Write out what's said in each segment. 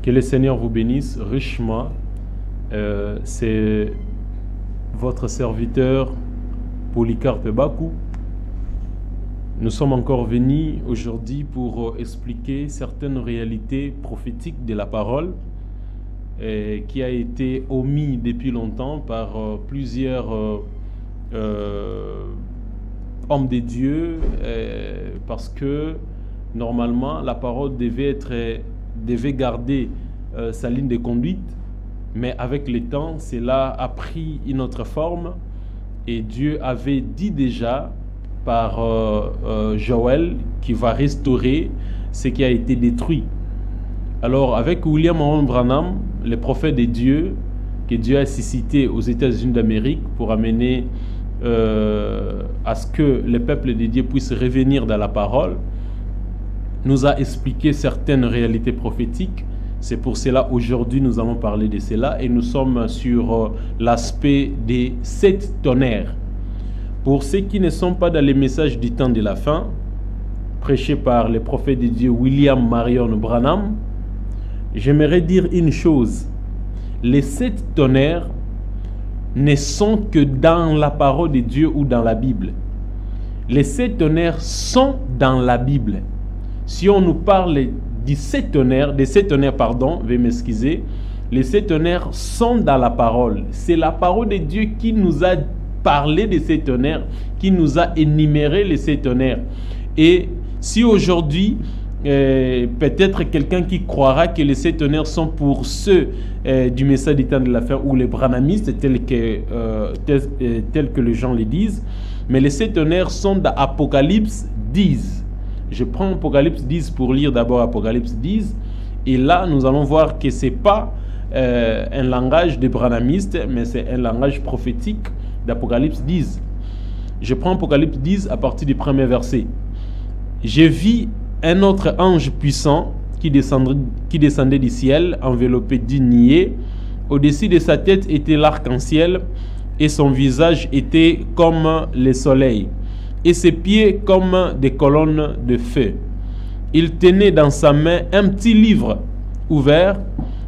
Que le Seigneur vous bénisse richement. C'est votre serviteur Polycarpe Bakou. Nous sommes encore venus aujourd'hui pour expliquer certaines réalités prophétiques de la parole qui a été omis depuis longtemps par plusieurs hommes de Dieu parce que normalement la parole devait garder sa ligne de conduite, mais avec le temps cela a pris une autre forme et Dieu avait dit déjà par Joël qui va restaurer ce qui a été détruit. Alors avec William Marion Branham, le prophète de Dieu que Dieu a suscité aux États-Unis d'Amérique pour amener à ce que le peuple de Dieu puisse revenir dans la parole, nous a expliqué certaines réalités prophétiques. C'est pour cela aujourd'hui nous allons parler de cela et nous sommes sur l'aspect des 7 tonnerres. Pour ceux qui ne sont pas dans les messages du temps de la fin, prêchés par le prophète de Dieu William Marion Branham, j'aimerais dire une chose. Les 7 tonnerres ne sont que dans la parole de Dieu ou dans la Bible. Les 7 tonnerres sont dans la Bible. Si on nous parle des 7 tonnerres, veuillez m'excuser, les 7 tonnerres sont dans la parole. C'est la parole de Dieu qui nous a parlé de ces tonnerres, qui nous a énuméré les 7 tonnerres. Et si aujourd'hui, peut-être quelqu'un qui croira que les 7 tonnerres sont pour ceux du message du temps de la fin ou les branhamistes, tels que les gens le disent, mais les 7 tonnerres sont dans Apocalypse 10. Je prends Apocalypse 10 pour lire d'abord Apocalypse 10. Et là, nous allons voir que ce n'est pas un langage de branhamiste, mais c'est un langage prophétique d'Apocalypse 10. Je prends Apocalypse 10 à partir du premier verset. « Je vis un autre ange puissant qui descendait du ciel, enveloppé d'une nuée. Au-dessus de sa tête était l'arc-en-ciel, et son visage était comme le soleil. Et ses pieds comme des colonnes de feu. Il tenait dans sa main un petit livre ouvert.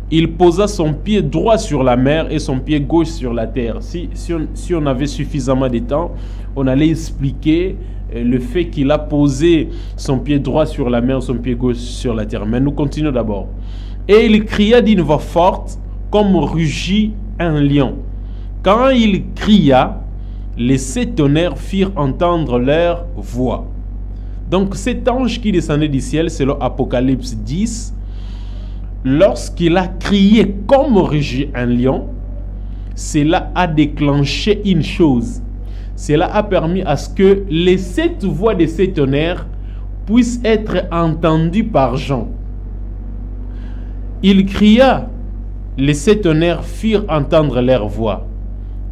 Il posa son pied droit sur la mer et son pied gauche sur la terre. Si on avait suffisamment de temps, on allait expliquer le fait qu'il a posé son pied droit sur la mer, son pied gauche sur la terre. Mais nous continuons d'abord. Et il cria d'une voix forte, comme rugit un lion. Quand il cria, les 7 tonnerres firent entendre leur voix. Donc cet ange qui descendait du ciel, selon Apocalypse 10, lorsqu'il a crié comme rugit un lion, cela a déclenché une chose. Cela a permis à ce que les 7 voix de ces tonnerres puissent être entendues par Jean. Il cria, les 7 tonnerres firent entendre leur voix.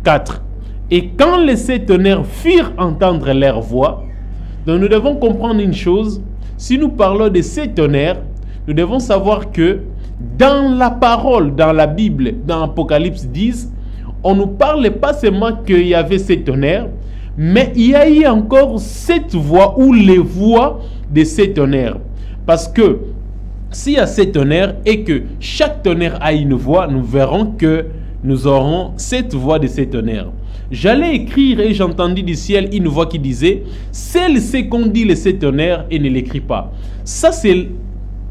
4. Et quand les 7 tonnerres firent entendre leur voix, donc nous devons comprendre une chose. Si nous parlons de 7 tonnerres, nous devons savoir que dans la parole, dans la Bible, dans Apocalypse 10, on ne nous parle pas seulement qu'il y avait 7 tonnerres, mais il y a eu encore 7 voix ou les voix de 7 tonnerres. Parce que s'il y a 7 tonnerres et que chaque tonnerre a une voix, nous verrons que nous aurons 7 voix de 7 tonnerres. J'allais écrire et j'entendis du ciel une voix qui disait « Celle-ci qu'on dit les 7 tonnerres et ne l'écrit pas ». Ça, c'est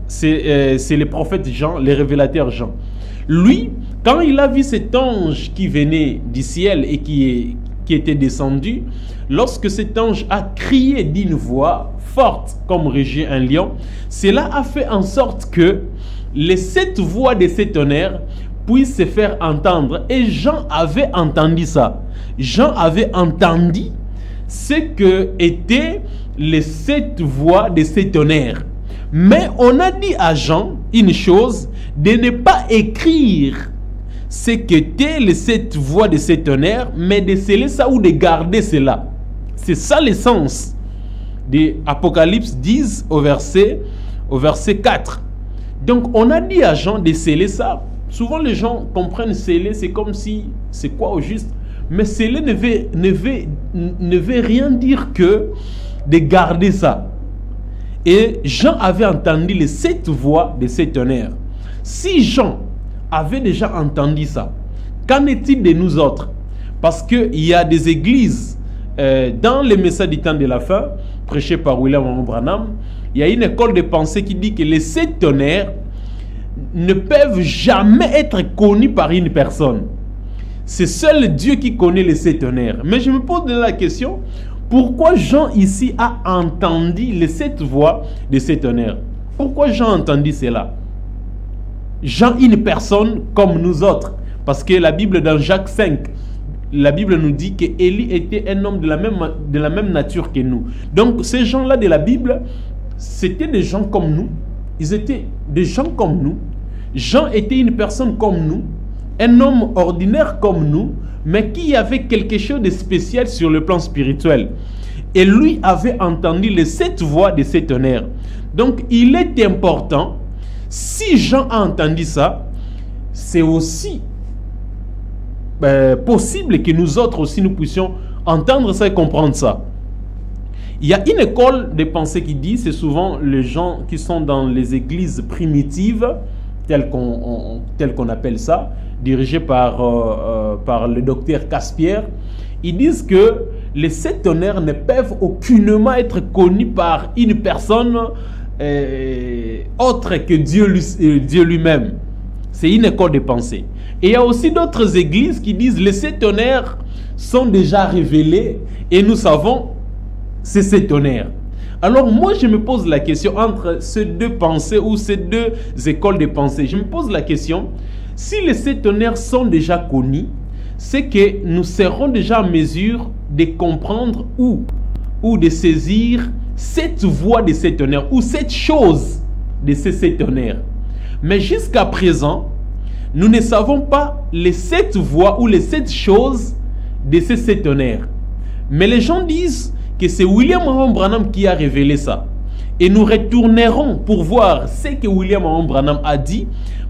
le prophète Jean, le révélateur Jean. Lui, quand il a vu cet ange qui venait du ciel et qui était descendu, lorsque cet ange a crié d'une voix forte comme rugit un lion, cela a fait en sorte que les 7 voix de 7 tonnerres puissent se faire entendre. Et Jean avait entendu ça. Jean avait entendu ce que étaient les 7 voix de ces tonnerres. Mais on a dit à Jean une chose, de ne pas écrire ce qu'étaient les 7 voix de ces tonnerres, mais de sceller ça ou de garder cela. C'est ça l'essence de Apocalypse 10 au verset 4. Donc on a dit à Jean de sceller ça Souvent les gens comprennent sceller, c'est comme si, c'est quoi au juste? Mais sceller ne veut rien dire que de garder ça. Et Jean avait entendu les 7 voix de ces tonnerres. Si Jean avait déjà entendu ça, qu'en est-il de nous autres? Parce qu'il y a des églises, dans les messages du temps de la fin, prêchés par William Branham, il y a une école de pensée qui dit que les 7 tonnerres ne peuvent jamais être connus par une personne. C'est seul Dieu qui connaît les 7 tonnerres. Mais je me pose la question, pourquoi Jean ici a entendu les 7 voix de ces tonnerres? Pourquoi Jean a entendu cela? Jean, une personne comme nous autres. Parce que la Bible, dans Jacques 5, la Bible nous dit qu'Élie était un homme de la même nature que nous. Donc ces gens-là de la Bible, c'était des gens comme nous. Ils étaient des gens comme nous. Jean était une personne comme nous, un homme ordinaire comme nous, mais qui avait quelque chose de spécial sur le plan spirituel. Et lui avait entendu les 7 voix de ces tonnerres. Donc il est important, si Jean a entendu ça, c'est aussi possible que nous autres aussi nous puissions entendre ça et comprendre ça. Il y a une école de pensée qui dit, c'est souvent les gens qui sont dans les églises primitives, telles qu'on appelle ça, dirigées par le docteur Caspier. Ils disent que les 7 tonnerres ne peuvent aucunement être connus par une personne autre que Dieu lui-même. C'est une école de pensée. Et il y a aussi d'autres églises qui disent les 7 tonnerres sont déjà révélés et nous savons ces 7 tonnerres. Alors moi je me pose la question entre ces 2 pensées ou ces 2 écoles de pensée. Je me pose la question, si les 7 tonnerres sont déjà connus, c'est que nous serons déjà en mesure de comprendre ou de saisir cette voix de ces tonnerres ou cette chose de ces 7 tonnerres. Mais jusqu'à présent, nous ne savons pas les 7 voix ou les 7 choses de ces 7 tonnerres. Mais les gens disent que c'est William Branham qui a révélé ça. Et nous retournerons pour voir ce que William Branham a dit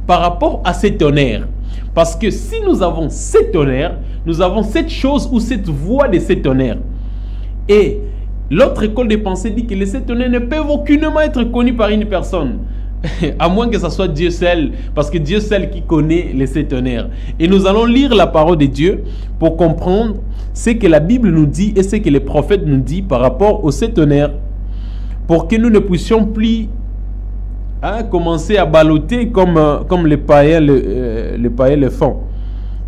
par rapport à ces tonnerres. Parce que si nous avons 7 tonnerres, nous avons cette chose ou cette voix de ces tonnerres. Et l'autre école de pensée dit que les 7 tonnerres ne peuvent aucunement être connus par une personne. À moins que ce soit Dieu seul, parce que Dieu seul qui connaît les 7 tonnerres. Et nous allons lire la parole de Dieu pour comprendre ce que la Bible nous dit et ce que les prophètes nous disent par rapport aux 7 tonnerres, pour que nous ne puissions plus commencer à balloter comme les païens le font.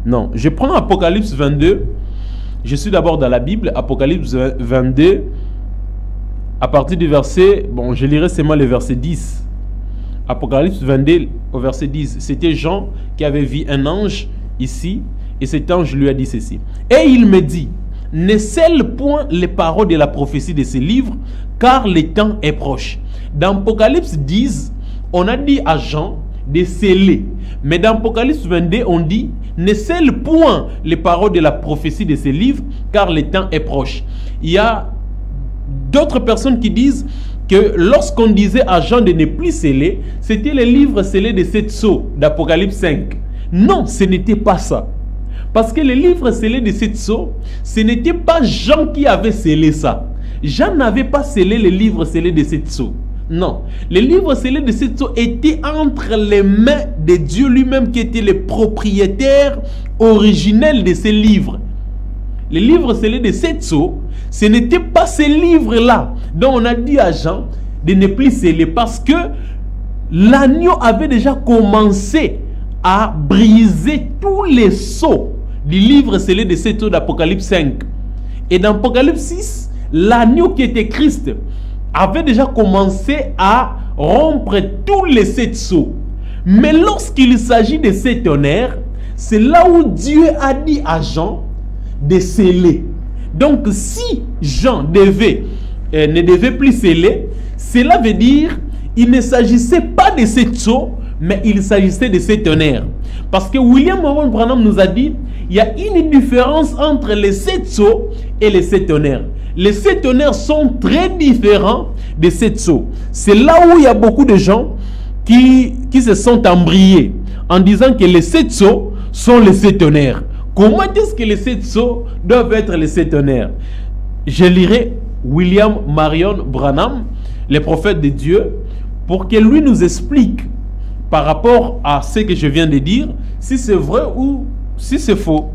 Non, je prends Apocalypse 22. Je suis d'abord dans la Bible, Apocalypse 22, à partir du verset, bon, je lirai seulement le verset 10. Apocalypse 22 au verset 10. C'était Jean qui avait vu un ange ici, et cet ange lui a dit ceci. Et il me dit, ne scelle point les paroles de la prophétie de ces livres, car le temps est proche. Dans Apocalypse 10, on a dit à Jean de sceller. Mais dans Apocalypse 22, on dit, ne scelle point les paroles de la prophétie de ces livres, car le temps est proche. Il y a d'autres personnes qui disent que lorsqu'on disait à Jean de ne plus sceller, c'était les livres scellés de 7 sceaux d'Apocalypse 5. Non, ce n'était pas ça. Parce que les livres scellés de 7 sceaux, ce n'était pas Jean qui avait scellé ça. Jean n'avait pas scellé les livres scellés de 7 sceaux. Non, les livres scellés de 7 sceaux étaient entre les mains de Dieu lui-même qui était le propriétaire originel de ces livres. Les livres scellés de 7 sceaux, ce n'était pas ces livres-là dont on a dit à Jean de ne plus sceller, parce que l'agneau avait déjà commencé à briser tous les sceaux du livre scellé de 7 sceaux d'Apocalypse 5. Et dans Apocalypse 6, l'agneau qui était Christ avait déjà commencé à rompre tous les 7 sceaux. Mais lorsqu'il s'agit de ces tonnerres, c'est là où Dieu a dit à Jean de sceller. Donc si Jean ne devait plus sceller, cela veut dire il ne s'agissait pas de 7 sceaux, mais il s'agissait de ces tonnerres. Parce que William Branham nous a dit, il y a une différence entre les 7 sceaux et les 7 tonnerres. Les 7 tonnerres sont très différents des 7 sceaux. C'est là où il y a beaucoup de gens qui se sont embrouillés en disant que les 7 sceaux sont les 7 tonnerres. Comment est-ce que les 7 sceaux doivent être les 7 tonnerres? Je lirai William Marion Branham, le prophète de Dieu, pour que lui nous explique par rapport à ce que je viens de dire, si c'est vrai ou si c'est faux.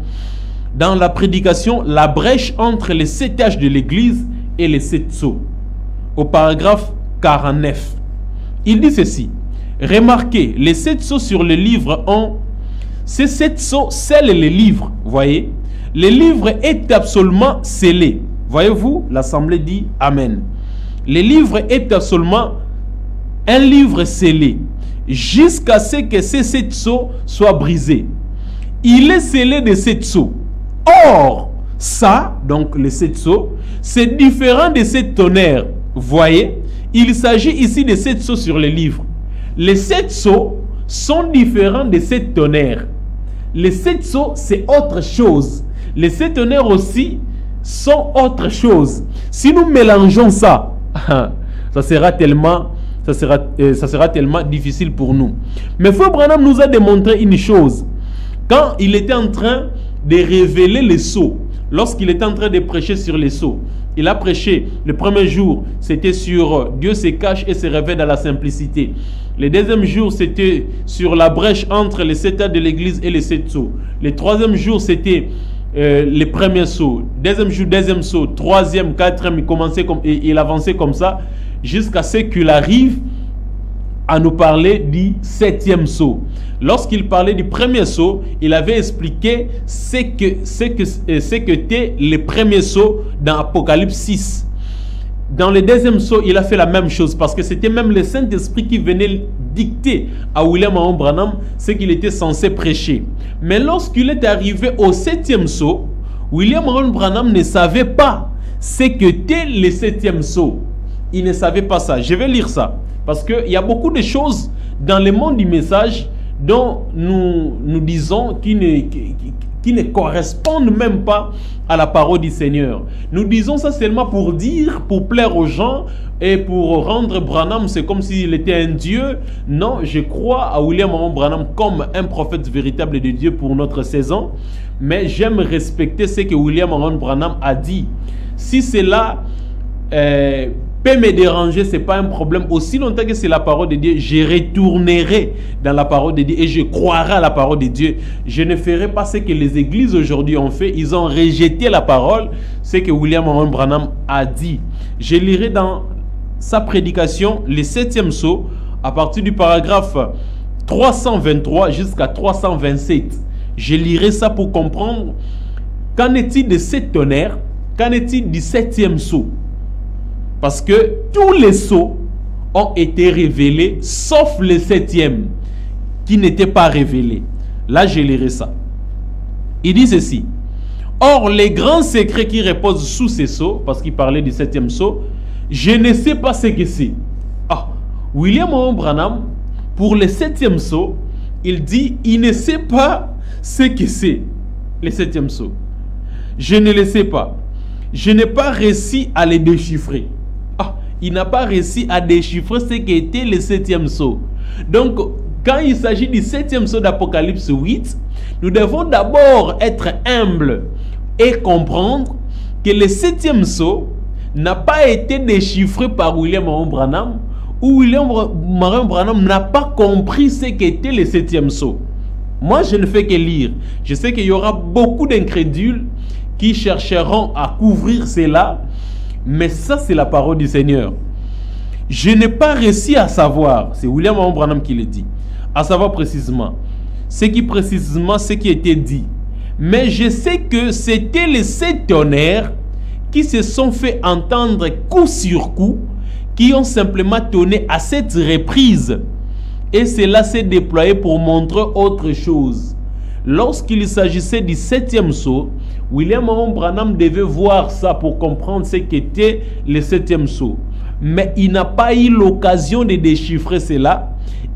Dans la prédication, la brèche entre les 7 âges de l'Église et les 7 sceaux. Au paragraphe 49, il dit ceci. Remarquez, les 7 sceaux sur le livre ont... Ces 7 sceaux scellent les livres, voyez. Le livre est absolument scellé. Voyez-vous, l'Assemblée dit Amen. Le livre est absolument un livre scellé, jusqu'à ce que ces 7 sceaux soient brisés. Il est scellé de 7 sceaux. Or, ça, donc les 7 sceaux, c'est différent de 7 tonnerres. Voyez, il s'agit ici de 7 sceaux sur les livres. Les 7 sceaux sont différents de 7 tonnerres. Les 7 sceaux, c'est autre chose. Les 7 tonnerres aussi sont autre chose. Si nous mélangeons ça, ça sera tellement difficile pour nous. Mais Frère Branham nous a démontré une chose. Quand il était en train de révéler les sceaux, lorsqu'il était en train de prêcher sur les sceaux, il a prêché le premier jour, c'était sur Dieu se cache et se révèle dans la simplicité. Le deuxième jour, c'était sur la brèche entre les 7 âges de l'Église et les 7 sceaux. Le troisième jour, c'était les premiers sceaux. Deuxième jour, deuxième sceau. Troisième, quatrième, il avançait comme ça jusqu'à ce qu'il arrive à nous parler du 7e sceau. Lorsqu'il parlait du premier sceau, il avait expliqué ce que étaient les premiers sceaux dans Apocalypse 6. Dans le deuxième sceau, il a fait la même chose parce que c'était même le Saint-Esprit qui venait dicter à William Marion Branham ce qu'il était censé prêcher. Mais lorsqu'il est arrivé au 7e sceau, William Marion Branham ne savait pas ce qu'était le 7e sceau. Il ne savait pas ça. Je vais lire ça parce qu'il y a beaucoup de choses dans le monde du message dont nous disons qui ne correspondent même pas à la parole du Seigneur. Nous disons ça seulement pour dire, pour plaire aux gens et pour rendre Branham, c'est comme s'il était un Dieu. Non, je crois à William Marion Branham comme un prophète véritable de Dieu pour notre saison, mais j'aime respecter ce que William Marion Branham a dit. Si cela peut me déranger, ce n'est pas un problème. Aussi longtemps que c'est la parole de Dieu, je retournerai dans la parole de Dieu et je croirai à la parole de Dieu. Je ne ferai pas ce que les églises aujourd'hui ont fait. Ils ont rejeté la parole, ce que William Marion Branham a dit. Je lirai dans sa prédication le 7e sceau à partir du paragraphe 323 jusqu'à 327. Je lirai ça pour comprendre qu'en est-il de 7 tonnerres, qu'en est-il du 7e sceau. Parce que tous les sceaux ont été révélés, sauf le 7e, qui n'était pas révélé. Là, je lirai ça. Il dit ceci. Or, les grands secrets qui reposent sous ces sceaux, parce qu'il parlait du 7e sceau, je ne sais pas ce que c'est. Ah, William Marion Branham, pour le 7e sceau, il dit, il ne sait pas ce que c'est, le 7e sceau. Je ne le sais pas. Je n'ai pas réussi à les déchiffrer. Il n'a pas réussi à déchiffrer ce qu'était le 7e sceau. Donc, quand il s'agit du 7e sceau d'Apocalypse 8, nous devons d'abord être humbles et comprendre que le 7e sceau n'a pas été déchiffré par William Marion Branham, ou William Marion Branham n'a pas compris ce qu'était le 7e sceau. Moi, je ne fais que lire. Je sais qu'il y aura beaucoup d'incrédules qui chercheront à couvrir cela. Mais ça, c'est la parole du Seigneur. Je n'ai pas réussi à savoir, c'est William Marion Branham qui le dit, à savoir précisément ce qui était dit. Mais je sais que c'était les 7 tonnerres qui se sont fait entendre coup sur coup, qui ont simplement tonné à 7 reprises. Et cela s'est déployé pour montrer autre chose. Lorsqu'il s'agissait du 7e sceau, William Marion Branham devait voir ça pour comprendre ce qu'était le 7e sceau. Mais il n'a pas eu l'occasion de déchiffrer cela.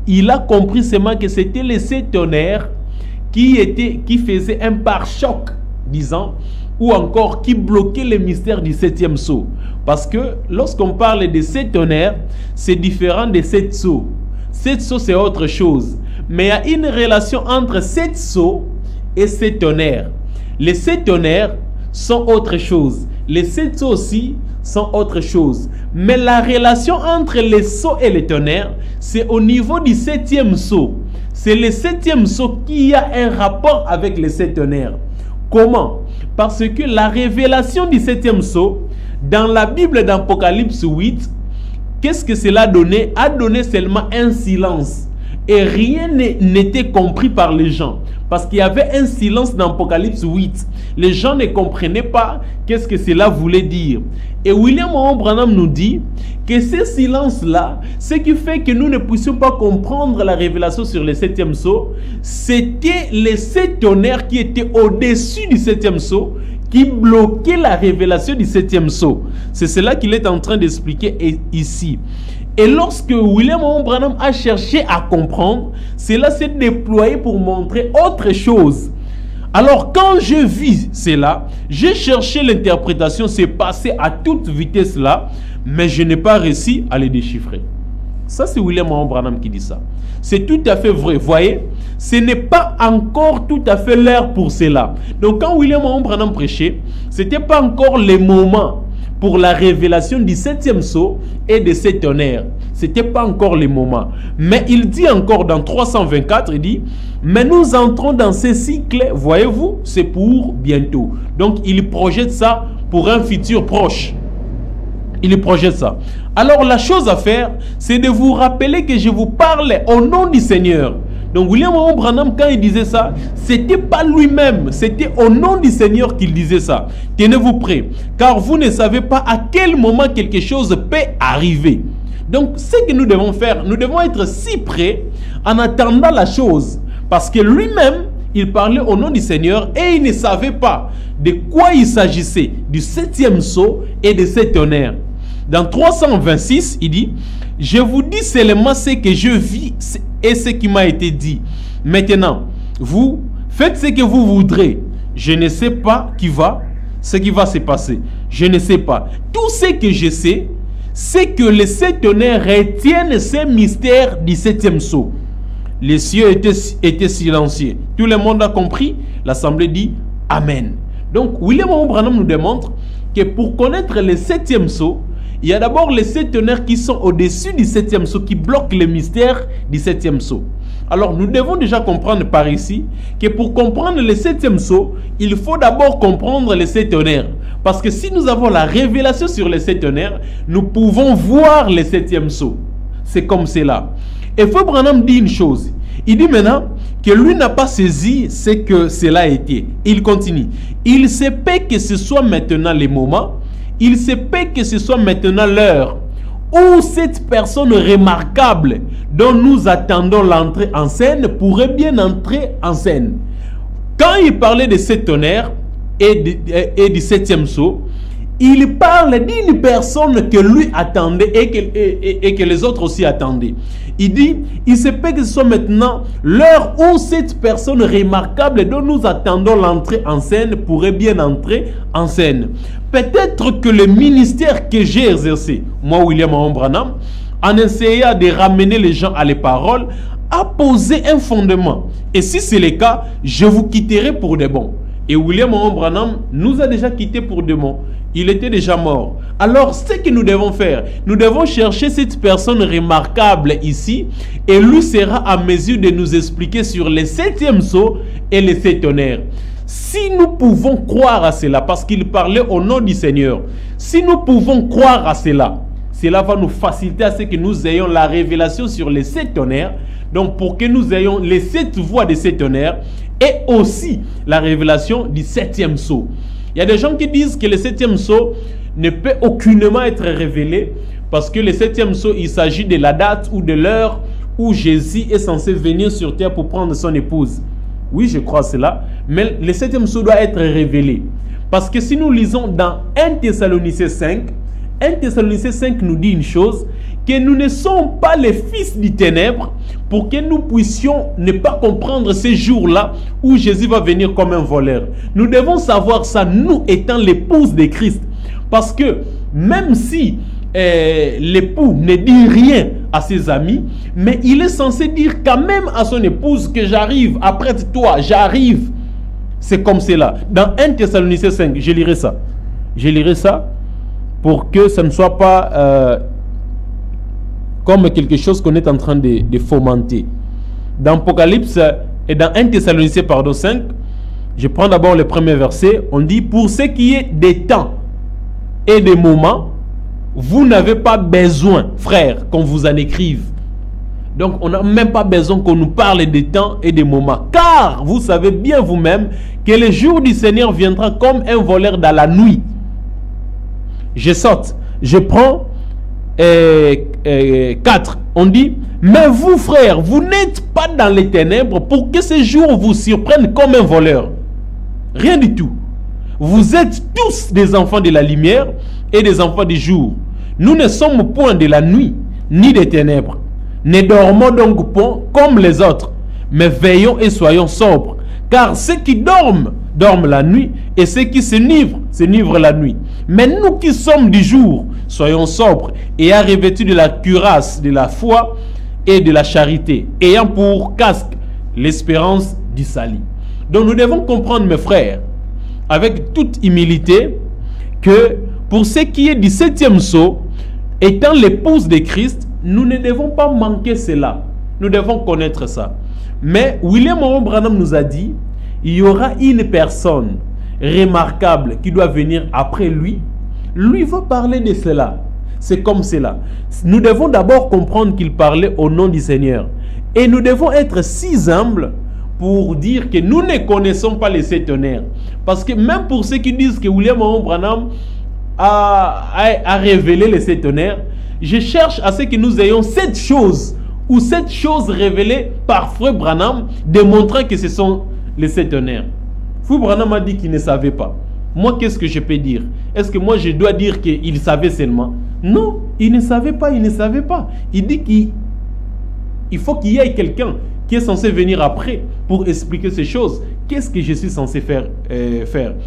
Il a compris seulement que c'était les 7 tonnerres qui faisaient un pare-choc, disons, ou encore qui bloquaient le mystère du 7e sceau. Parce que lorsqu'on parle de 7 tonnerres, c'est différent des 7 sceaux. 7 sceaux c'est autre chose. Mais il y a une relation entre 7 sceaux et 7 tonnerres. Les 7 tonnerres sont autre chose. Les 7 sceaux aussi sont autre chose. Mais la relation entre les sceaux et les tonnerres, c'est au niveau du 7e sceau. C'est le 7e sceau qui a un rapport avec les 7 tonnerres. Comment? Parce que la révélation du 7e sceau, dans la Bible d'Apocalypse 8, qu'est-ce que cela donnait? A donné seulement un silence. Et rien n'était compris par les gens. Parce qu'il y avait un silence dans Apocalypse 8. Les gens ne comprenaient pas qu'est-ce que cela voulait dire. Et William Branham nous dit que ce silence-là, ce qui fait que nous ne puissions pas comprendre la révélation sur le 7e sceau, c'était les 7 tonnerres qui étaient au-dessus du 7e sceau, qui bloquaient la révélation du 7e sceau. C'est cela qu'il est en train d'expliquer ici. Et lorsque William Branham a cherché à comprendre, cela s'est déployé pour montrer autre chose. Alors quand je vis cela, j'ai cherché l'interprétation, c'est passé à toute vitesse là, mais je n'ai pas réussi à les déchiffrer. Ça c'est William Branham qui dit ça. C'est tout à fait vrai. Voyez, ce n'est pas encore tout à fait l'heure pour cela. Donc quand William Branham prêchait, ce n'était pas encore le moment pour la révélation du 7e sceau et de 7 tonnerres. Ce n'était pas encore le moment. Mais il dit encore dans 324, il dit, mais nous entrons dans ce cycle, voyez-vous, c'est pour bientôt. Donc il projette ça pour un futur proche. Il projette ça. Alors la chose à faire, c'est de vous rappeler que je vous parle au nom du Seigneur. Donc William Branham, quand il disait ça, c'était pas lui-même, c'était au nom du Seigneur qu'il disait ça. Tenez-vous prêts, car vous ne savez pas à quel moment quelque chose peut arriver. Donc ce que nous devons faire, nous devons être si prêts en attendant la chose. Parce que lui-même, il parlait au nom du Seigneur et il ne savait pas de quoi il s'agissait, du 7e sceau et de 7 tonnerres. Dans 326, il dit, je vous dis seulement ce que je vis et ce qui m'a été dit. Maintenant, vous faites ce que vous voudrez. Je ne sais pas ce qui va se passer. Je ne sais pas. Tout ce que je sais, c'est que les 7 tonnerres retiennent ces mystères du 7e sceau. Les cieux étaient silencieux. Tout le monde a compris. L'assemblée dit Amen. Donc, William Branham nous démontre que pour connaître le 7e sceau, il y a d'abord les 7 tonnerres qui sont au-dessus du 7e sceau, qui bloquent le mystère du 7e sceau. Alors, nous devons déjà comprendre par ici que pour comprendre le 7e sceau, il faut d'abord comprendre les 7 tonnerres. Parce que si nous avons la révélation sur les 7 tonnerres, nous pouvons voir le 7e sceau. C'est comme cela. Et Frère Branham dit une chose. Il dit maintenant que lui n'a pas saisi ce que cela a été. Il continue. Il se peut que ce soit maintenant le moment. Il se peut que ce soit maintenant l'heure où cette personne remarquable dont nous attendons l'entrée en scène pourrait bien entrer en scène. Quand il parlait de 7 tonnerres et du 7e sceau, il parle d'une personne que lui attendait et que les autres aussi attendaient. Il dit, il se peut que ce soit maintenant l'heure où cette personne remarquable dont nous attendons l'entrée en scène pourrait bien entrer en scène. Peut-être que le ministère que j'ai exercé, moi William Branham, en essayant de ramener les gens à les paroles, a posé un fondement. Et si c'est le cas, je vous quitterai pour de bon. Et William Branham nous a déjà quittés pour de bon. Il était déjà mort. Alors, ce que nous devons faire, nous devons chercher cette personne remarquable ici et lui sera à mesure de nous expliquer sur les 7e sceau et les 7 tonnerres. Si nous pouvons croire à cela, parce qu'il parlait au nom du Seigneur, si nous pouvons croire à cela, cela va nous faciliter à ce que nous ayons la révélation sur les 7 tonnerres. Donc, pour que nous ayons les 7 voies de 7 tonnerres et aussi la révélation du 7e sceau. Il y a des gens qui disent que le 7e sceau ne peut aucunement être révélé parce que le 7e sceau, il s'agit de la date ou de l'heure où Jésus est censé venir sur terre pour prendre son épouse. Oui, je crois cela. Mais le 7e sceau doit être révélé. Parce que si nous lisons dans 1 Thessaloniciens 5, 1 Thessaloniciens 5 nous dit une chose, que nous ne sommes pas les fils du ténèbre pour que nous puissions ne pas comprendre ces jours-là où Jésus va venir comme un voleur. Nous devons savoir ça, nous étant l'épouse de Christ. Parce que même si l'époux ne dit rien à ses amis, mais il est censé dire quand même à son épouse que j'arrive, apprête-toi, j'arrive. C'est comme cela. Dans 1 Thessaloniciens 5, je lirai ça. Je lirai ça pour que ça ne soit pas comme quelque chose qu'on est en train de fomenter. Dans Apocalypse et dans 1 Thessaloniciens 5, je prends d'abord le premier verset. On dit, pour ce qui est des temps et des moments, vous n'avez pas besoin, frères, qu'on vous en écrive. Donc, on n'a même pas besoin qu'on nous parle des temps et des moments. Car vous savez bien vous-même que le jour du Seigneur viendra comme un voleur dans la nuit. Je saute. Je prends 4. On dit, mais vous, frères, vous n'êtes pas dans les ténèbres pour que ce jour vous surprenne comme un voleur. Rien du tout. Vous êtes tous des enfants de la lumière et des enfants du jour. Nous ne sommes point de la nuit, ni des ténèbres. Ne dormons donc point comme les autres, mais veillons et soyons sobres. Car ceux qui dorment, dorment la nuit, et ceux qui s'enivrent la nuit. Mais nous qui sommes du jour, soyons sobres, et revêtus de la cuirasse, de la foi et de la charité, ayant pour casque l'espérance du salut. Donc nous devons comprendre, mes frères, avec toute humilité, que pour ce qui est du 7e sceau, étant l'épouse de Christ, nous ne devons pas manquer cela. Nous devons connaître ça. Mais William Branham nous a dit, il y aura une personne remarquable qui doit venir après lui. Lui va parler de cela. C'est comme cela. Nous devons d'abord comprendre qu'il parlait au nom du Seigneur. Et nous devons être si humbles pour dire que nous ne connaissons pas les 7 tonnerres. Parce que même pour ceux qui disent que William Branham a révélé les 7 tonnerres, je cherche à ce que nous ayons 7 choses ou 7 choses révélées par Frère Branham, démontrant que ce sont les 7 tonnerres. Frère Branham a dit qu'il ne savait pas. Moi, qu'est-ce que je peux dire? Est-ce que moi, je dois dire qu'il savait seulement? Non, il ne savait pas, il ne savait pas. Il dit qu'il faut qu'il y ait quelqu'un qui est censé venir après pour expliquer ces choses. Qu'est-ce que je suis censé faire?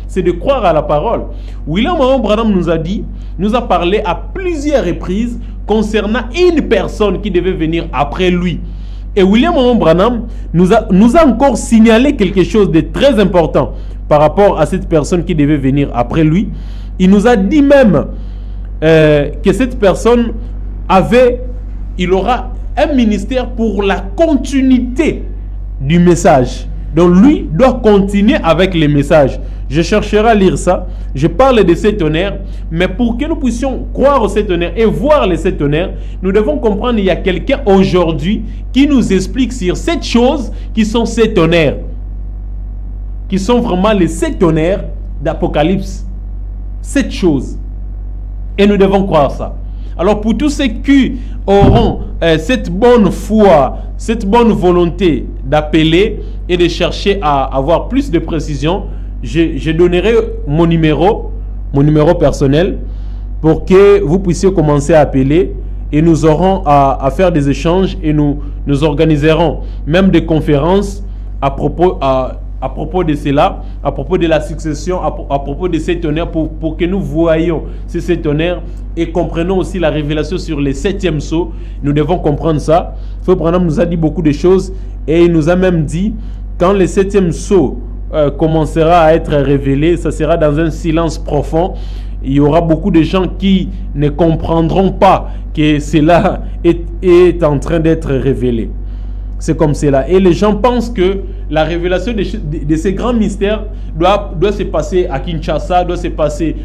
C'est de croire à la parole. William Branham nous a parlé à plusieurs reprises concernant une personne qui devait venir après lui. Et William Branham nous a encore signalé quelque chose de très important par rapport à cette personne qui devait venir après lui. Il nous a dit même que cette personne il aura un ministère pour la continuité du message. Donc lui doit continuer avec les messages. Je chercherai à lire ça. Je parle de 7 tonnerres, mais pour que nous puissions croire aux 7 tonnerres et voir les 7 tonnerres, nous devons comprendre qu'il y a quelqu'un aujourd'hui qui nous explique sur 7 choses qui sont 7 tonnerres, qui sont vraiment les 7 tonnerres d'Apocalypse. 7 choses. Et nous devons croire ça. Alors pour tous ceux qui auront cette bonne foi, cette bonne volonté d'appeler et de chercher à avoir plus de précision, je donnerai mon numéro personnel pour que vous puissiez commencer à appeler et nous aurons à faire des échanges et nous organiserons même des conférences à propos de cela, à propos de la succession, à propos de ces tonnerres pour que nous voyions ces 7 tonnerres et comprenons aussi la révélation sur les 7e sceaux. Nous devons comprendre ça. Frère Branham nous a dit beaucoup de choses et il nous a même dit quand le 7e sceau commencera à être révélé, ça sera dans un silence profond. Il y aura beaucoup de gens qui ne comprendront pas que cela est en train d'être révélé. C'est comme cela. Et les gens pensent que la révélation de ces grands mystères doit se passer à Kinshasa, doit se passer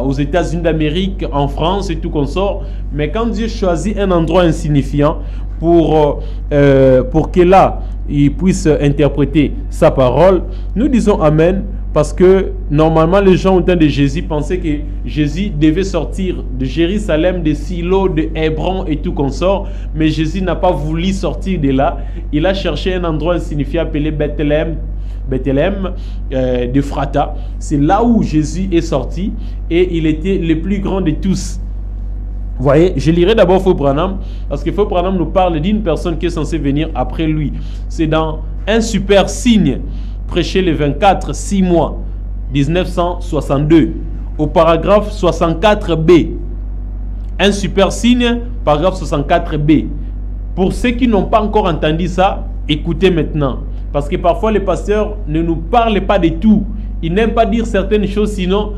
aux États-Unis d'Amérique, en France et tout consort. Mais quand Dieu choisit un endroit insignifiant pour que là, il puisse interpréter sa parole, nous disons Amen. Parce que normalement les gens au temps de Jésus pensaient que Jésus devait sortir de Jérusalem, de Silo, de Hébron et tout consort. Mais Jésus n'a pas voulu sortir de là. Il a cherché un endroit insignifiant appelé Bethléem d'Ephrata. C'est là où Jésus est sorti et il était le plus grand de tous. Vous voyez, je lirai d'abord Frère Branham parce que Frère Branham nous parle d'une personne qui est censée venir après lui. C'est dans un super signe prêché le 24 6 mois 1962 au paragraphe 64b. Un super signe, paragraphe 64b. Pour ceux qui n'ont pas encore entendu ça, écoutez maintenant. Parce que parfois les pasteurs ne nous parlent pas de tout. Ils n'aiment pas dire certaines choses, sinon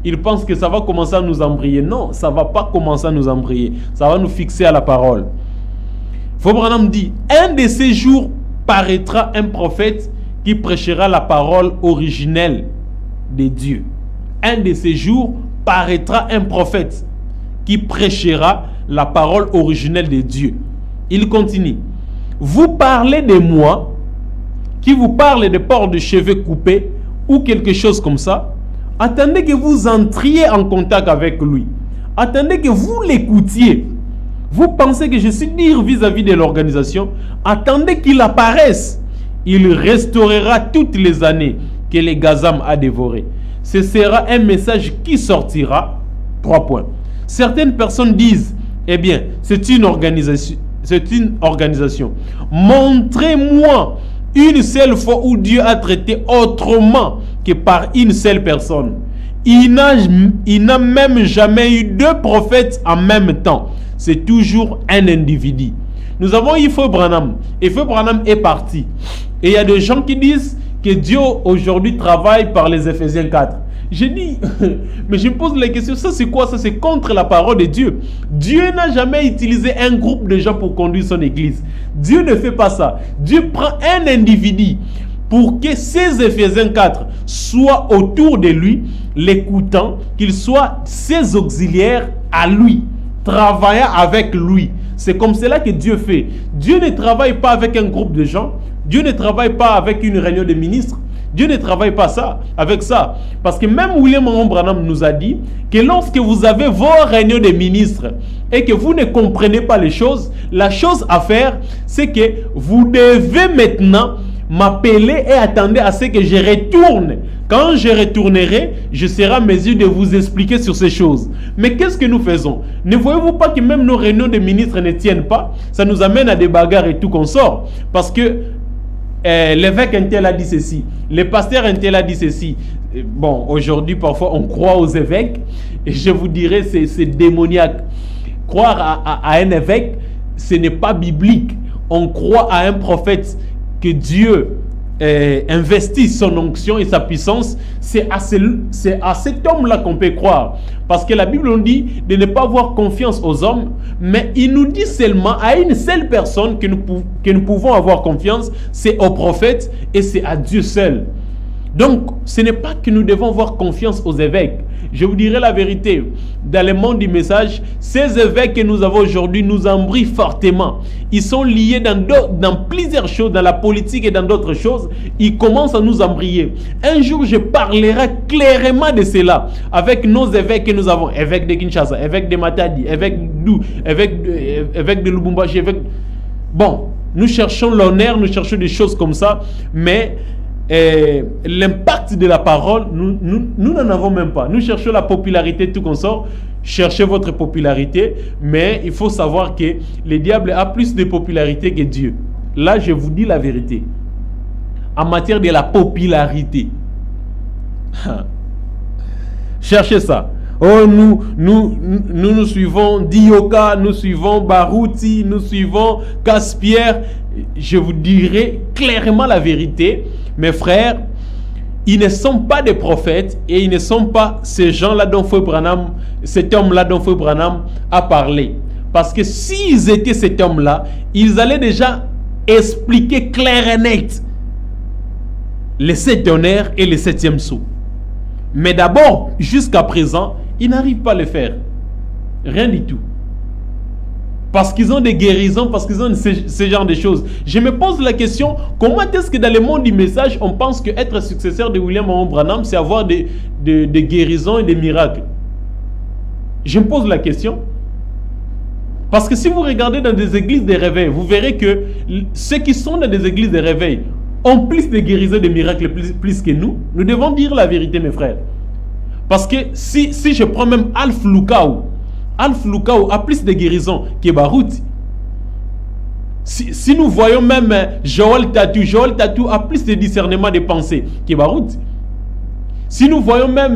ils pensent que ça va commencer à nous embrayer. Non, ça ne va pas commencer à nous embrayer. Ça va nous fixer à la parole. Frère Branham dit, un de ces jours paraîtra un prophète qui prêchera la parole originelle de Dieu. Un de ces jours paraîtra un prophète qui prêchera la parole originelle de Dieu. Il continue. Vous parlez de moi, qui vous parle de port de cheveux coupés ou quelque chose comme ça. Attendez que vous entriez en contact avec lui. Attendez que vous l'écoutiez. Vous pensez que je suis dur vis-à-vis de l'organisation. Attendez qu'il apparaisse. Il restaurera toutes les années que les Gazam a dévorées. Ce sera un message qui sortira. 3 points. Certaines personnes disent, eh bien, c'est une organisation. Montrez-moi une seule fois où Dieu a traité autrement que par une seule personne. Il n'a même jamais eu 2 prophètes en même temps. C'est toujours un individu. Nous avons eu Frère Branham. Et Frère Branham est parti. Et il y a des gens qui disent que Dieu aujourd'hui travaille par les Éphésiens 4. J'ai dit, mais je me pose la question, ça c'est quoi? Ça c'est contre la parole de Dieu. Dieu n'a jamais utilisé un groupe de gens pour conduire son église. Dieu ne fait pas ça. Dieu prend un individu pour que ces Éphésiens 4 soient autour de lui, l'écoutant, qu'ils soient ses auxiliaires à lui, travaillant avec lui. C'est comme cela que Dieu fait. Dieu ne travaille pas avec un groupe de gens. Dieu ne travaille pas avec une réunion de ministres. Dieu ne travaille pas avec ça. Parce que même William Branham nous a dit que lorsque vous avez vos réunions de ministres et que vous ne comprenez pas les choses, la chose à faire, c'est que vous devez maintenant m'appeler et attendre à ce que je retourne. Quand je retournerai, je serai en mesure de vous expliquer sur ces choses. Mais qu'est-ce que nous faisons? Ne voyez-vous pas que même nos réunions de ministres ne tiennent pas? Ça nous amène à des bagarres et tout qu'on sort. Parce que l'évêque Intel a dit ceci, le pasteur Intel a dit ceci. Bon, aujourd'hui, parfois, on croit aux évêques. Et je vous dirais, c'est démoniaque. Croire à un évêque, ce n'est pas biblique. On croit à un prophète que Dieu investit son onction et sa puissance. C'est à cet homme-là qu'on peut croire. Parce que la Bible nous dit de ne pas avoir confiance aux hommes, mais il nous dit seulement à une seule personne que nous pouvons avoir confiance, c'est au prophète et c'est à Dieu seul. Donc, ce n'est pas que nous devons avoir confiance aux évêques. Je vous dirai la vérité, dans le monde du message, ces évêques que nous avons aujourd'hui nous embrouillent fortement. Ils sont liés dans plusieurs choses, dans la politique et dans d'autres choses. Ils commencent à nous embrouiller. Un jour, je parlerai clairement de cela avec nos évêques que nous avons. Évêque de Kinshasa, évêque de Matadi, évêque d'Ou, évêque de Lubumbashi, évêque... Bon, nous cherchons l'honneur, nous cherchons des choses comme ça, mais... l'impact de la parole, nous n'en avons même pas. Nous cherchons la popularité, tout qu'on sort. Cherchez votre popularité, mais il faut savoir que le diable a plus de popularité que Dieu. Là, je vous dis la vérité. En matière de la popularité, cherchez ça. Oh, nous suivons Dioka, nous suivons Barouti, nous suivons Caspierre. Je vous dirai clairement la vérité. Mes frères, ils ne sont pas des prophètes et ils ne sont pas ces gens-là dont Frère Branham, cet homme-là dont Frère Branham a parlé. Parce que s'ils étaient cet homme-là, ils allaient déjà expliquer clair et net les 7 honneurs et les 7e sceau. Mais d'abord, jusqu'à présent, ils n'arrivent pas à le faire. Rien du tout. Parce qu'ils ont des guérisons, parce qu'ils ont ce genre de choses. Je me pose la question, comment est-ce que dans le monde du message, on pense qu'être successeur de William Branham, c'est avoir des guérisons et des miracles? Je me pose la question. Parce que si vous regardez dans des églises de réveil, vous verrez que ceux qui sont dans des églises de réveil ont plus de guérisons et de miracles plus que nous. Nous devons dire la vérité, mes frères. Parce que si je prends même Alf Lukao a plus de guérisons que Barouti. Si nous voyons même Joël Tatou a plus de discernement de pensée que Barouti. Si nous voyons même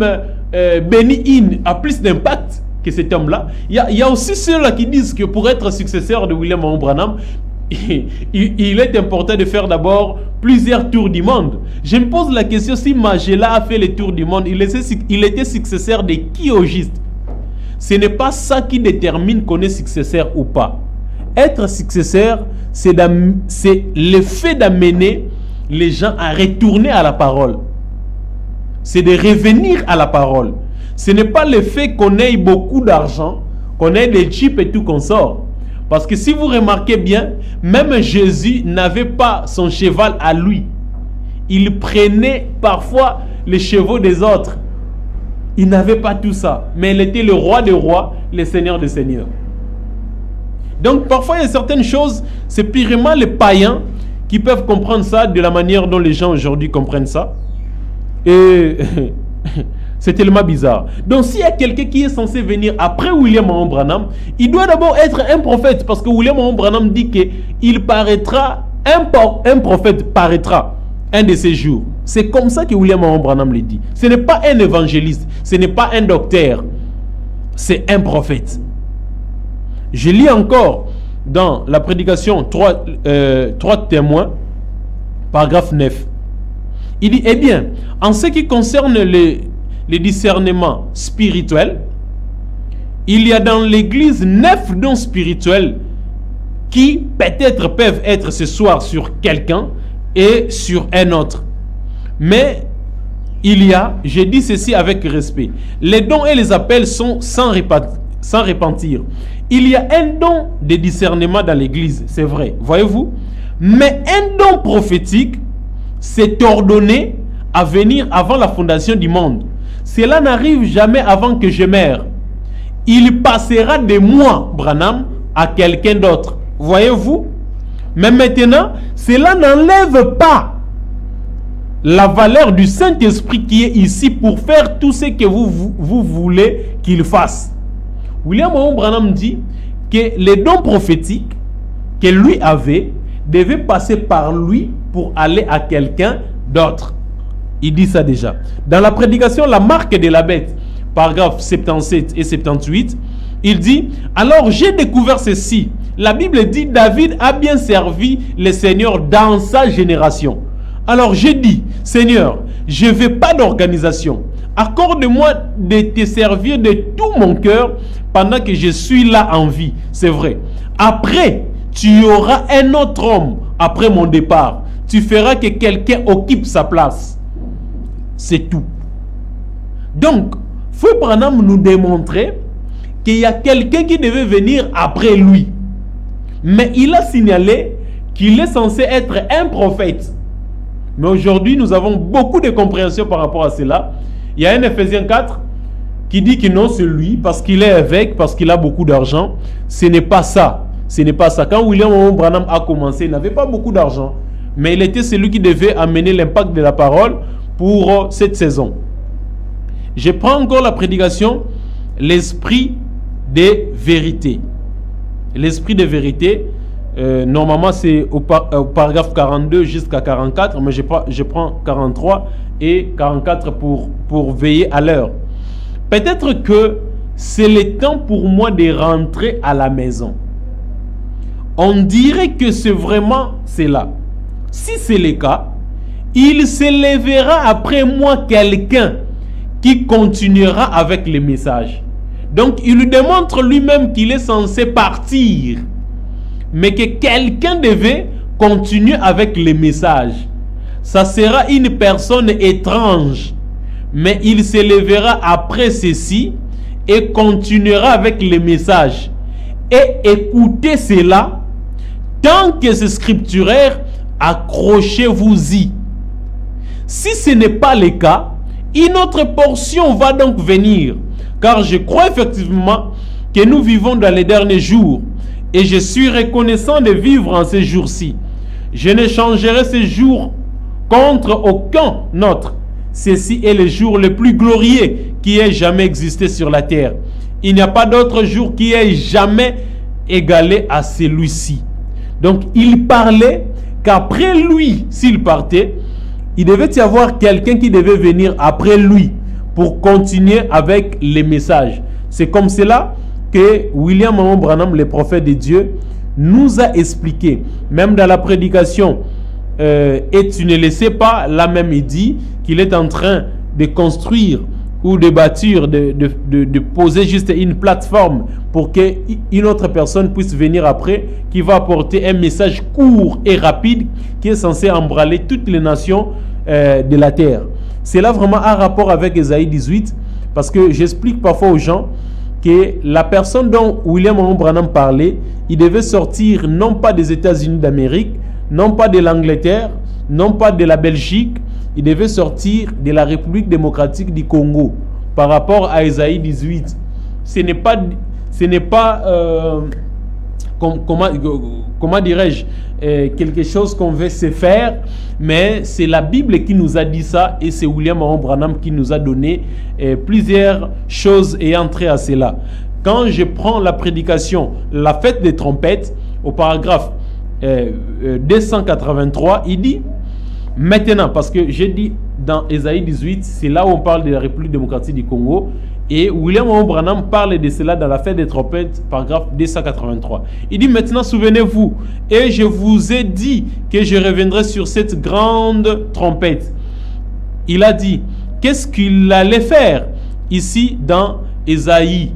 Benny Hinn a plus d'impact que cet homme-là. Il y a aussi ceux-là qui disent que pour être successeur de William Marion Branham, il est important de faire d'abord plusieurs tours du monde. Je me pose la question, si Magella a fait le tour du monde, il était successeur de qui au juste? Ce n'est pas ça qui détermine qu'on est successeur ou pas. Être successeur, c'est le fait d'amener les gens à retourner à la parole. C'est de revenir à la parole. Ce n'est pas le fait qu'on ait beaucoup d'argent, qu'on ait des chips et tout qu'on sort. Parce que si vous remarquez bien, même Jésus n'avait pas son cheval à lui. Il prenait parfois les chevaux des autres. Il n'avait pas tout ça. Mais il était le roi des rois, le seigneur des seigneurs. Donc parfois il y a certaines choses, c'est purement les païens qui peuvent comprendre ça de la manière dont les gens aujourd'hui comprennent ça. Et c'est tellement bizarre. Donc s'il y a quelqu'un qui est censé venir après William Marion Branham, il doit d'abord être un prophète. Parce que William Marion Branham dit qu'il paraîtra, un prophète paraîtra un de ces jours. C'est comme ça que William Marion Branham le dit. Ce n'est pas un évangéliste, ce n'est pas un docteur, c'est un prophète. Je lis encore dans la prédication 3 témoins, paragraphe 9. Il dit, eh bien, en ce qui concerne les discernements spirituels, il y a dans l'Église 9 dons spirituels qui peut-être peuvent être ce soir sur quelqu'un et sur un autre. Mais il y a, je dis ceci avec respect, les dons et les appels sont sans repentir. Il y a un don de discernement dans l'Église, c'est vrai, voyez-vous. Mais un don prophétique, c'est ordonné à venir avant la fondation du monde. Cela n'arrive jamais avant que je meure. Il passera de moi, Branham, à quelqu'un d'autre. Voyez-vous? Mais maintenant, cela n'enlève pas la valeur du Saint-Esprit qui est ici pour faire tout ce que vous voulez qu'il fasse. William Marion Branham dit que les dons prophétiques que lui avait devaient passer par lui pour aller à quelqu'un d'autre. Il dit ça déjà. Dans la prédication La marque de la bête, paragraphe 77 et 78, il dit, alors j'ai découvert ceci. La Bible dit, David a bien servi le Seigneur dans sa génération. Alors j'ai dit, Seigneur, je ne veux pas d'organisation. Accorde-moi de te servir de tout mon cœur pendant que je suis là en vie. C'est vrai. Après, tu auras un autre homme après mon départ. Tu feras que quelqu'un occupe sa place. C'est tout. Donc, Frère Branham nous démontrait qu'il y a quelqu'un qui devait venir après lui. Mais il a signalé qu'il est censé être un prophète. Mais aujourd'hui, nous avons beaucoup de compréhension par rapport à cela. Il y a un Ephésiens 4 qui dit que non, c'est lui, parce qu'il est évêque, parce qu'il a beaucoup d'argent. Ce n'est pas ça. Ce n'est pas ça. Quand William Marion Branham a commencé, il n'avait pas beaucoup d'argent. Mais il était celui qui devait amener l'impact de la parole pour cette saison. Je prends encore la prédication, l'esprit des vérités. L'esprit des vérités, normalement c'est au paragraphe 42 jusqu'à 44, mais je prends 43 et 44 pour veiller à l'heure. Peut-être que c'est le temps pour moi de rentrer à la maison. On dirait que c'est vraiment cela. Si c'est le cas, il s'élèvera après moi quelqu'un qui continuera avec les messages. Donc il lui démontre lui-même qu'il est censé partir, mais que quelqu'un devait continuer avec les messages. Ça sera une personne étrange, mais il s'élèvera après ceci et continuera avec les messages. Et écoutez cela, tant que c'est scripturaire, accrochez-vous-y. Si ce n'est pas le cas, une autre portion va donc venir. Car je crois effectivement que nous vivons dans les derniers jours. Et je suis reconnaissant de vivre en ces jours-ci. Je ne changerai ces jours contre aucun autre. Ceci est le jour le plus glorieux qui ait jamais existé sur la terre. Il n'y a pas d'autre jour qui ait jamais égalé à celui-ci. Donc il parlait qu'après lui, s'il partait, il devait y avoir quelqu'un qui devait venir après lui pour continuer avec les messages. C'est comme cela que William Marion Branham, le prophète de Dieu, nous a expliqué, même dans la prédication, et tu ne le sais pas, là même il dit qu'il est en train de construire ou de bâtir, de poser juste une plateforme pour qu'une autre personne puisse venir après, qui va apporter un message court et rapide qui est censé embraler toutes les nations de la terre. Cela vraiment a rapport avec Ésaïe 18, parce que j'explique parfois aux gens que la personne dont William Marion Branham parlait, il devait sortir non pas des États-Unis d'Amérique, non pas de l'Angleterre, non pas de la Belgique, il devait sortir de la République démocratique du Congo par rapport à Ésaïe 18. Ce n'est pas comment dirais-je, quelque chose qu'on veut se faire, mais c'est la Bible qui nous a dit ça, et c'est William Marion Branham qui nous a donné plusieurs choses ayant trait à cela. Quand je prends la prédication, la fête des trompettes, au paragraphe 283, il dit maintenant, parce que j'ai dit dans Ésaïe 18, c'est là où on parle de la République démocratique du Congo, et William Marion Branham parle de cela dans la fête des trompettes, paragraphe 283. Il dit maintenant, souvenez-vous, et je vous ai dit que je reviendrai sur cette grande trompette. Il a dit, qu'est-ce qu'il allait faire ici dans Ésaïe?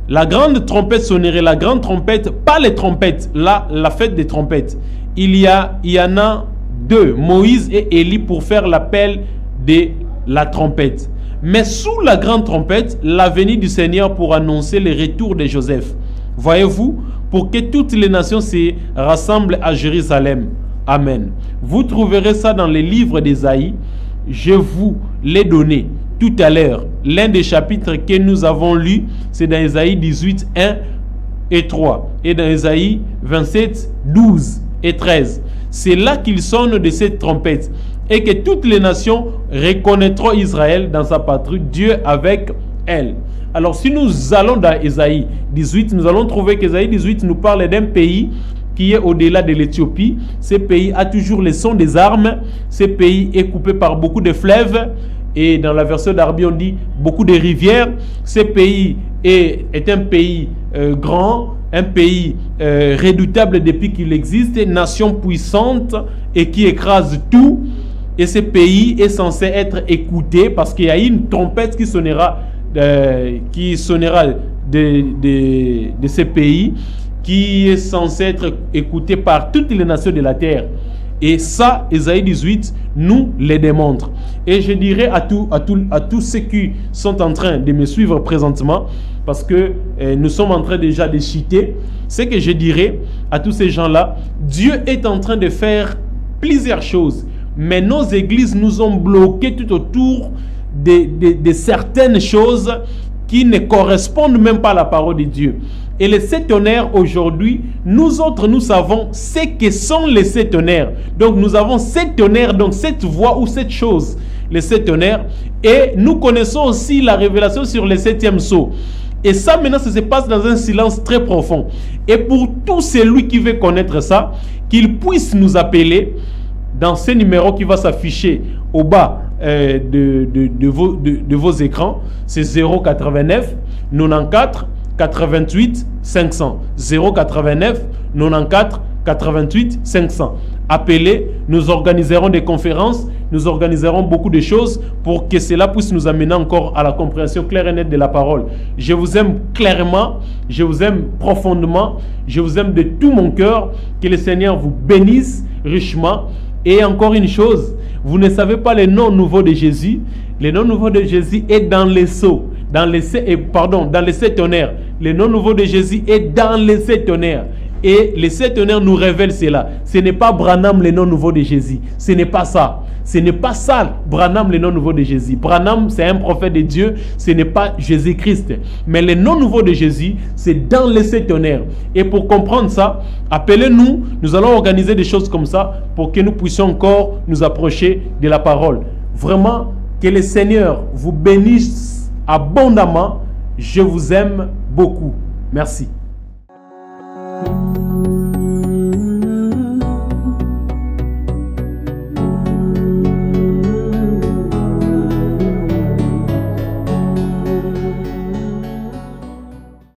La grande trompette sonnerait, la grande trompette, pas les trompettes, là, la fête des trompettes. Il y en a deux, Moïse et Élie, pour faire l'appel de la trompette. Mais sous la grande trompette, la venue du Seigneur pour annoncer le retour de Joseph. Voyez-vous, pour que toutes les nations se rassemblent à Jérusalem. Amen. Vous trouverez ça dans les livres d'Ésaïe. Je vous l'ai donné tout à l'heure. L'un des chapitres que nous avons lu, c'est dans Ésaïe 18, 1 et 3. Et dans Ésaïe 27, 12 et 13. C'est là qu'il sonne de cette trompette, et que toutes les nations reconnaîtront Israël dans sa patrie, Dieu avec elle. Alors si nous allons dans Ésaïe 18, nous allons trouver qu'Ésaïe 18 nous parle d'un pays qui est au-delà de l'Éthiopie. Ce pays a toujours le son des armes. Ce pays est coupé par beaucoup de fleuves, et dans la version d'Arbi on dit beaucoup de rivières. Ce pays est un pays grand, un pays redoutable depuis qu'il existe, une nation puissante et qui écrase tout. Et ce pays est censé être écouté parce qu'il y a une trompette qui sonnera de ce pays, qui est censé être écouté par toutes les nations de la terre. Et ça, Ésaïe 18 nous le démontre. Et je dirais à tous ceux qui sont en train de me suivre présentement, parce que nous sommes en train déjà de citer, c'est que je dirais à tous ces gens-là, Dieu est en train de faire plusieurs choses. Mais nos églises nous ont bloqués tout autour de certaines choses qui ne correspondent même pas à la parole de Dieu. Et les sept tonnerres aujourd'hui, nous autres, nous savons ce que sont les sept tonnerres. Donc nous avons sept tonnerres, donc cette voix ou cette chose, les sept tonnerres. Et nous connaissons aussi la révélation sur le septième sceau. Et ça maintenant, ça se passe dans un silence très profond. Et pour tout celui qui veut connaître ça, qu'il puisse nous appeler dans ce numéro qui va s'afficher au bas de vos écrans. C'est 089 94 88 500. 089 94 88 500. Appelez, nous organiserons des conférences, nous organiserons beaucoup de choses pour que cela puisse nous amener encore à la compréhension claire et nette de la parole. Je vous aime clairement, je vous aime profondément, je vous aime de tout mon cœur. Que le Seigneur vous bénisse richement. Et encore une chose, vous ne savez pas le nom nouveau de Jésus. Le nom nouveau de Jésus est dans les sceaux, dans les sept tonnerres. Le nom nouveau de Jésus est dans les sept tonnerres. Et les sept tonnerres nous révèlent cela. Ce n'est pas Branham le nom nouveau de Jésus. Ce n'est pas ça. Ce n'est pas ça, Branham le nom nouveau de Jésus. Branham, c'est un prophète de Dieu. Ce n'est pas Jésus-Christ. Mais le nom nouveau de Jésus, c'est dans les sept tonnerres. Et pour comprendre ça, appelez-nous. Nous allons organiser des choses comme ça pour que nous puissions encore nous approcher de la parole. Vraiment, que le Seigneur vous bénisse abondamment. Je vous aime beaucoup. Merci.